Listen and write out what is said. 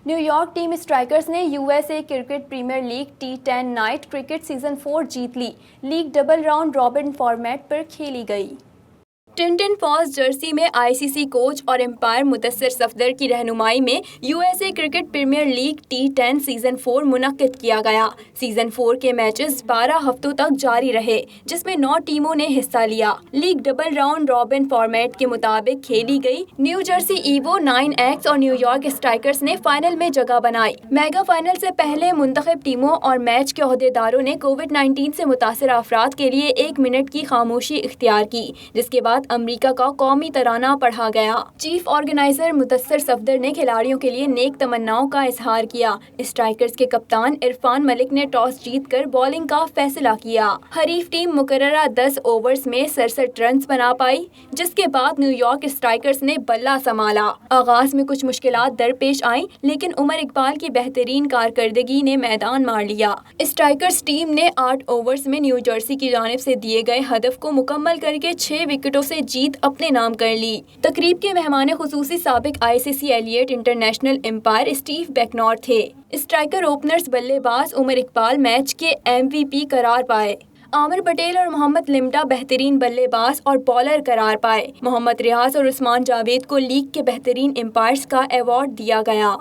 New York team Strikers نے U S A cricket Premier League T10 night cricket season 4 جیت لی۔ League double round robin format پر کھیلی گئی۔ Tinton Falls Jersey میں ICC coach اور امپائر مدثر صفدر کی رہنمائی میں U S A cricket Premier League T10 season 4 منعقد کیا گیا۔ سیزن 4 کے میچز 12 ہفتوں تک جاری رہے، جس میں 9 ٹیموں نے حصہ لیا۔ League double round robin format کے مطابق کھیلی گئی۔ نیو جرسی ایوو، 9X اور نیو یارک اسٹرائکرز نے فائنل میں جگہ بنائی۔ میگا فائنل سے پہلے منتخب ٹیموں اور میچ کے عہدیداروں نے کووڈ-19 سے متاثرہ افراد کے لیے 1 منٹ کی خاموشی اختیار کی، جس کے بعد امریکہ کا قومی ترانہ پڑھا گیا۔ چیف آرگنائزر مدثر صفدر نے کھلاڑیوں کے لیے نیک تمناؤں کا اظہار کیا۔ اسٹرائکرز کے کپتان عرفان ملک نے ٹاس جیت کر بالنگ کا فیصلہ کیا۔ حریف ٹیم مقررہ 10 اوورز میں 67 رنز بنا پائی، جس کے بعد نیو یارک اسٹرائکرز نے بلہ سنبھالا۔ آغاز میں کچھ مشکلات درپیش آئیں، لیکن عمر اقبال کی بہترین کارکردگی نے میدان مار لیا۔ اسٹرائکرز ٹیم نے 8 اوورز میں نیو جرسی کی جانب سے دیے گئے ہدف کو مکمل کر کے 6 وکٹوں سے جیت اپنے نام کر لی۔ تقریب کے مہمان خصوصی سابق ICC elite international umpire Steve Bucknor تھے۔ اسٹرائکر اوپنرز بلے باز عمر اقبال میچ کے MVP قرار پائے۔ عامر پٹیل اور محمد لمٹا بہترین بلے باز اور بالر قرار پائے۔ محمد ریاض اور عثمان جاوید کو لیگ کے بہترین امپائرز کا ایوارڈ دیا گیا۔